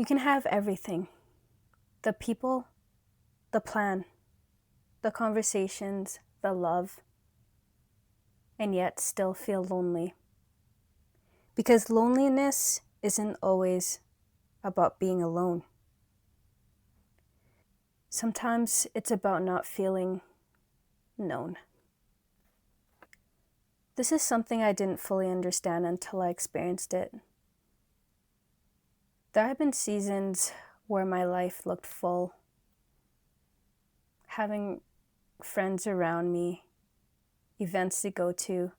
You can have everything: the people, the plan, the conversations, the love, and yet still feel lonely. Because loneliness isn't always about being alone. Sometimes it's about not feeling known. This is something I didn't fully understand until I experienced it. There have been seasons where my life looked full, having friends around me, events to go to,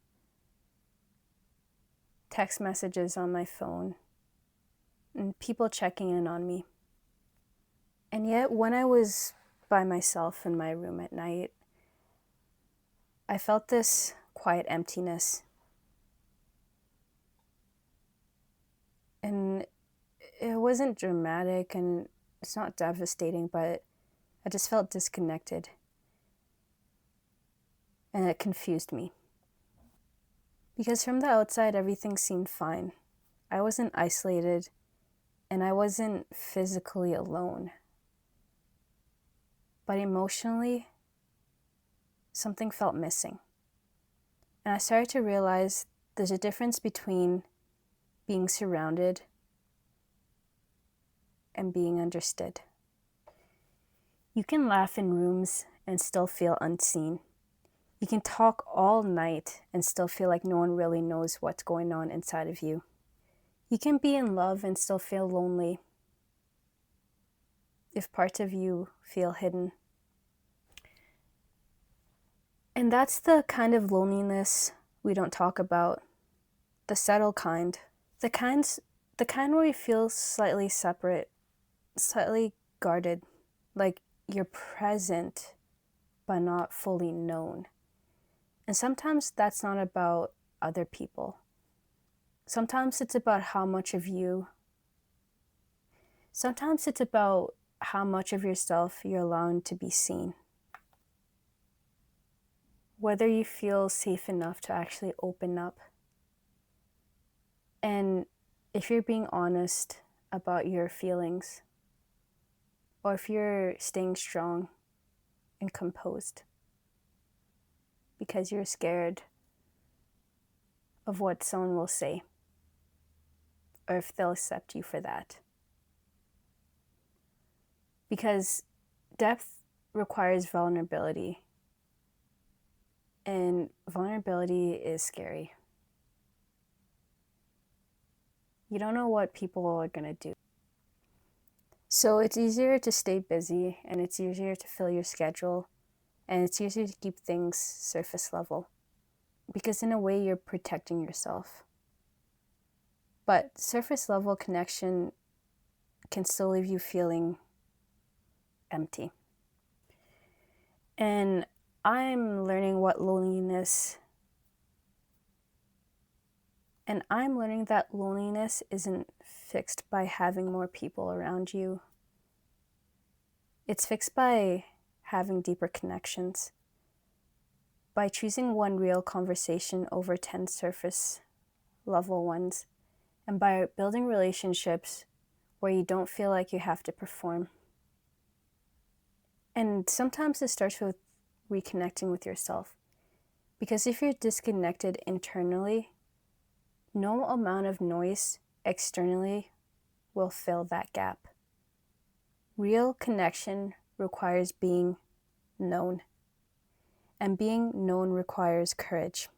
text messages on my phone, and people checking in on me. And yet, when I was by myself in my room at night, I felt this quiet emptiness. And it wasn't dramatic and it's not devastating, but I just felt disconnected. And it confused me. Because from the outside, everything seemed fine. I wasn't isolated and I wasn't physically alone. But emotionally, something felt missing. And I started to realize there's a difference between being surrounded and being understood. You can laugh in rooms and still feel unseen. You can talk all night and still feel like no one really knows what's going on inside of you. You can be in love and still feel lonely if parts of you feel hidden. And that's the kind of loneliness we don't talk about. The subtle kind. The kind where you feel slightly separate, slightly guarded, like you're present but not fully known. And sometimes that's not about other people. Sometimes it's about how much of you. Sometimes it's about how much of yourself you're allowing to be seen. Whether you feel safe enough to actually open up. And if you're being honest about your feelings, or if you're staying strong and composed because you're scared of what someone will say, or if they'll accept you for that. Because depth requires vulnerability, and vulnerability is scary. You don't know what people are going to do. So it's easier to stay busy, and it's easier to fill your schedule, and it's easier to keep things surface level. Because in a way, you're protecting yourself. But surface level connection can still leave you feeling empty. And I'm learning that loneliness isn't fixed by having more people around you. It's fixed by having deeper connections, by choosing one real conversation over 10 surface level ones, and by building relationships where you don't feel like you have to perform. And sometimes it starts with reconnecting with yourself. Because if you're disconnected internally, no amount of noise externally will fill that gap. Real connection requires being known, and being known requires courage.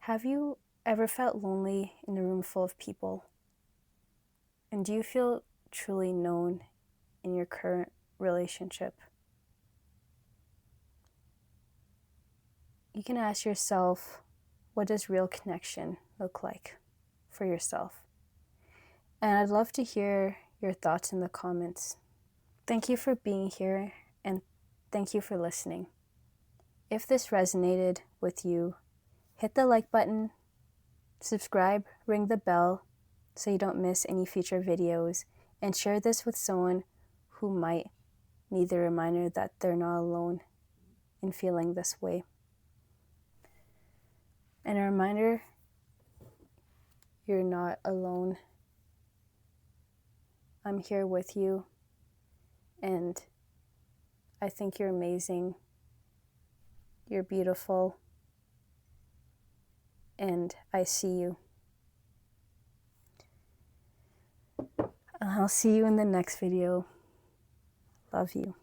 Have you ever felt lonely in a room full of people? And do you feel truly known in your current relationship? You can ask yourself, what does real connection look like for yourself? And I'd love to hear your thoughts in the comments. Thank you for being here, and thank you for listening. If this resonated with you, hit the like button, subscribe, ring the bell so you don't miss any future videos, and share this with someone who might need the reminder that they're not alone in feeling this way. And a reminder, you're not alone I'm here with you, and I think you're amazing. You're beautiful, and I see you. I'll see you in the next video. Love you.